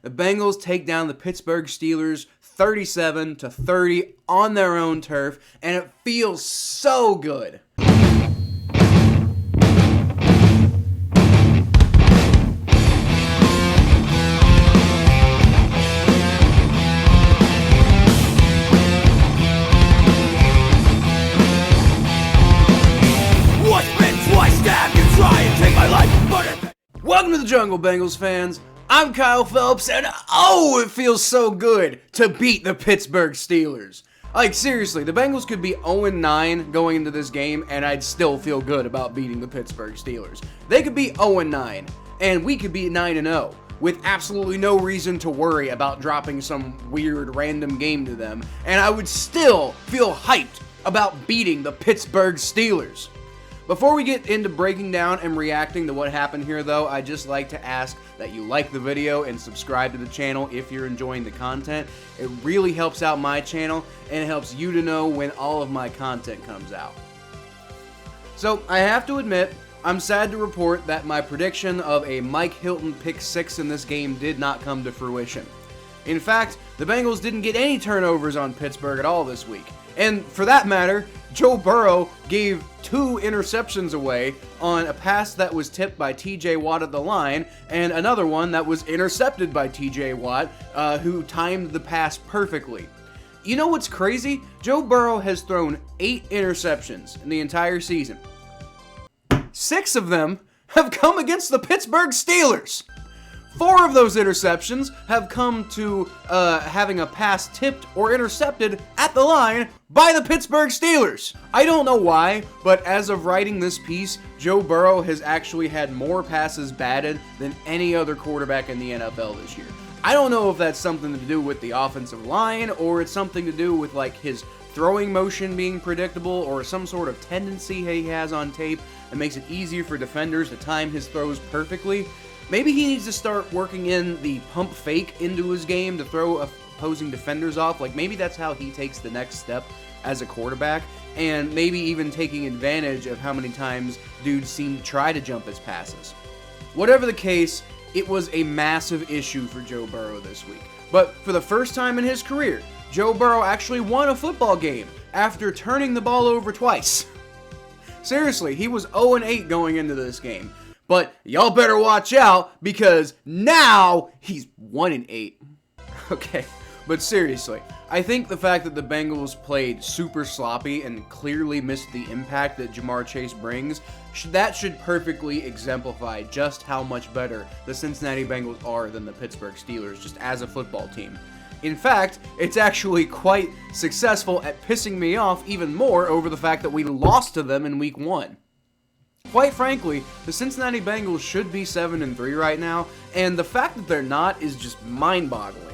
The Bengals take down the Pittsburgh Steelers 37-30 on their own turf, and it feels so good. Welcome to the jungle, Bengals fans. I'm Kyle Phelps, and oh, it feels so good to beat the Pittsburgh Steelers. Like, seriously, the Bengals could be 0-9 going into this game, and I'd still feel good about beating the Pittsburgh Steelers. They could be 0-9, and we could be 9-0, with absolutely no reason to worry about dropping some weird random game to them, and I would still feel hyped about beating the Pittsburgh Steelers. Before we get into breaking down and reacting to what happened here, though, I'd just like to ask that you like the video and subscribe to the channel if you're enjoying the content. It really helps out my channel, and it helps you to know when all of my content comes out. So, I have to admit, I'm sad to report that my prediction of a Mike Hilton pick 6 in this game did not come to fruition. In fact, the Bengals didn't get any turnovers on Pittsburgh at all this week. And for that matter, Joe Burrow gave 2 interceptions away on a pass that was tipped by TJ Watt at the line, and another one that was intercepted by TJ Watt, who timed the pass perfectly. You know what's crazy? Joe Burrow has thrown 8 interceptions in the entire season. 6 of them have come against the Pittsburgh Steelers. 4 of those interceptions have come to having a pass tipped or intercepted at the line by the Pittsburgh Steelers. I don't know why, but as of writing this piece, Joe Burrow has actually had more passes batted than any other quarterback in the NFL this year. I don't know if that's something to do with the offensive line, or it's something to do with like his throwing motion being predictable, or some sort of tendency he has on tape that makes it easier for defenders to time his throws perfectly. Maybe he needs to start working in the pump fake into his game to throw opposing defenders off. Like, maybe that's how he takes the next step as a quarterback, and maybe even taking advantage of how many times dudes seem to try to jump his passes. Whatever the case, it was a massive issue for Joe Burrow this week. But for the first time in his career, Joe Burrow actually won a football game after turning the ball over twice. Seriously, he was 0-8 going into this game. But y'all better watch out, because now he's 1-8. Okay, but seriously, I think the fact that the Bengals played super sloppy and clearly missed the impact that Ja'Marr Chase brings, that should perfectly exemplify just how much better the Cincinnati Bengals are than the Pittsburgh Steelers, just as a football team. In fact, it's actually quite successful at pissing me off even more over the fact that we lost to them in Week 1. Quite frankly, the Cincinnati Bengals should be 7-3 right now, and the fact that they're not is just mind-boggling.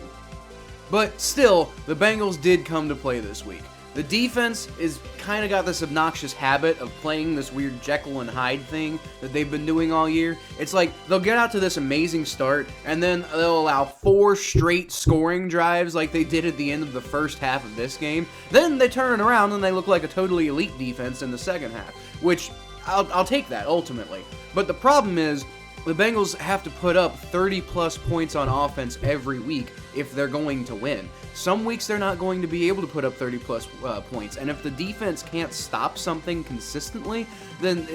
But still, the Bengals did come to play this week. The defense is kind of got this obnoxious habit of playing this weird Jekyll and Hyde thing that they've been doing all year. It's like they'll get out to this amazing start, and then they'll allow 4 straight scoring drives like they did at the end of the first half of this game. Then they turn it around and they look like a totally elite defense in the second half, which I'll take that, ultimately. But the problem is, the Bengals have to put up 30-plus points on offense every week if they're going to win. Some weeks they're not going to be able to put up 30-plus points, and if the defense can't stop something consistently, then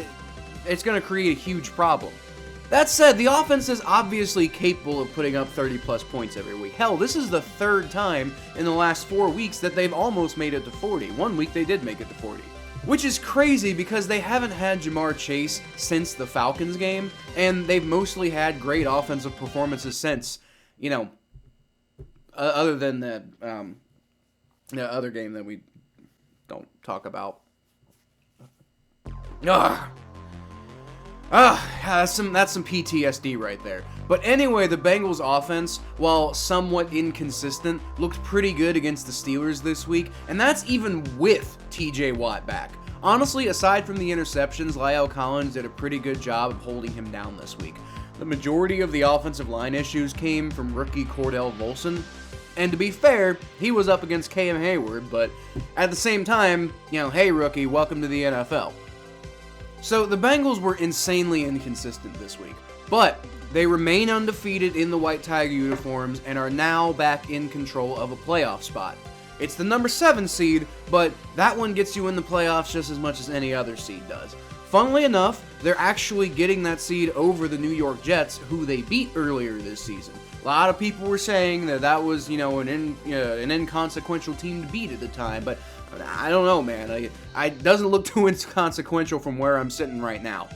it's going to create a huge problem. That said, the offense is obviously capable of putting up 30-plus points every week. Hell, this is the 3rd time in the last 4 weeks that they've almost made it to 40. One week they did make it to 40. Which is crazy because they haven't had Ja'Marr Chase since the Falcons game, and they've mostly had great offensive performances since, you know, other than the other game that we don't talk about. That's some PTSD right there. But anyway, the Bengals offense, while somewhat inconsistent, looked pretty good against the Steelers this week, and that's even with TJ Watt back. Honestly, aside from the interceptions, La'el Collins did a pretty good job of holding him down this week. The majority of the offensive line issues came from rookie Cordell Volson, and to be fair, he was up against Cam Hayward, but at the same time, you know, hey rookie, welcome to the NFL. So the Bengals were insanely inconsistent this week, but They remain undefeated in the White Tiger uniforms and are now back in control of a playoff spot. It's the number 7 seed, but that one gets you in the playoffs just as much as any other seed does. Funnily enough, they're actually getting that seed over the New York Jets, who they beat earlier this season. A lot of people were saying that was, an inconsequential team to beat at the time, but I don't know, man. It doesn't look too inconsequential from where I'm sitting right now.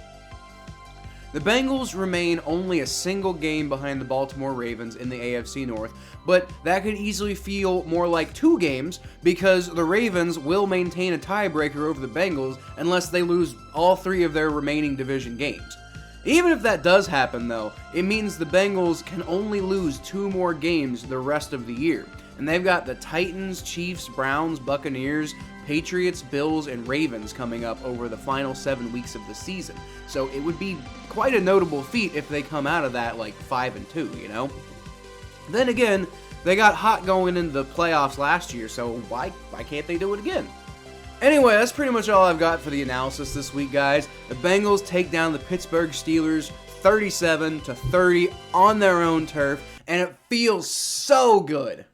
The Bengals remain only a single game behind the Baltimore Ravens in the AFC North, but that could easily feel more like 2 games because the Ravens will maintain a tiebreaker over the Bengals unless they lose all 3 of their remaining division games. Even if that does happen, though, it means the Bengals can only lose 2 more games the rest of the year, and they've got the Titans, Chiefs, Browns, Buccaneers, Patriots, Bills, and Ravens coming up over the final 7 weeks of the season. So it would be quite a notable feat if they come out of that like 5-2, Then again, they got hot going into the playoffs last year, so why can't they do it again? Anyway, that's pretty much all I've got for the analysis this week, guys. The Bengals take down the Pittsburgh Steelers 37-30 on their own turf, and it feels so good.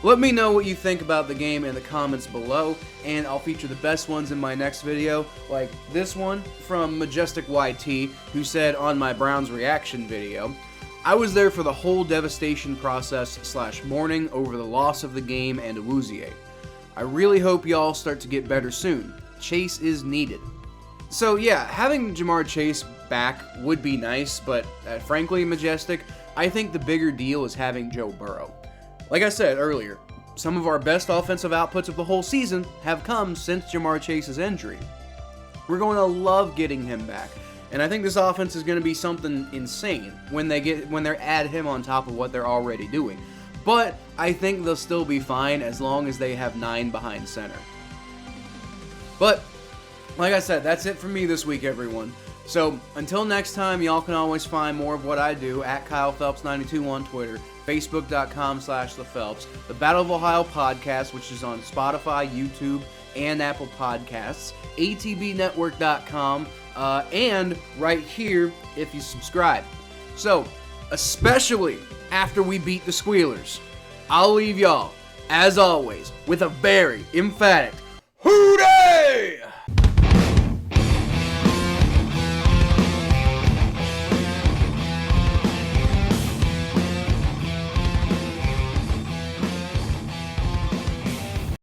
Let me know what you think about the game in the comments below, and I'll feature the best ones in my next video, like this one from Majestic YT, who said on my Browns reaction video, "I was there for the whole devastation process / mourning over the loss of the game and Awuzie. I really hope y'all start to get better soon. Chase is needed." So yeah, having Jamar Chase back would be nice, but frankly, Majestic, I think the bigger deal is having Joe Burrow. Like I said earlier, some of our best offensive outputs of the whole season have come since Jamar Chase's injury. We're going to love getting him back, and I think this offense is going to be something insane when they add him on top of what they're already doing. But I think they'll still be fine as long as they have 9 behind center. But like I said, that's it for me this week, everyone. So until next time, y'all can always find more of what I do at Kyle Phelps 92 on Twitter, Facebook.com/ThePhelps, the Battle of Ohio podcast, which is on Spotify, YouTube, and Apple Podcasts, ATBNetwork.com, and right here if you subscribe. So, especially after we beat the Squealers, I'll leave y'all, as always, with a very emphatic "Who Dat?"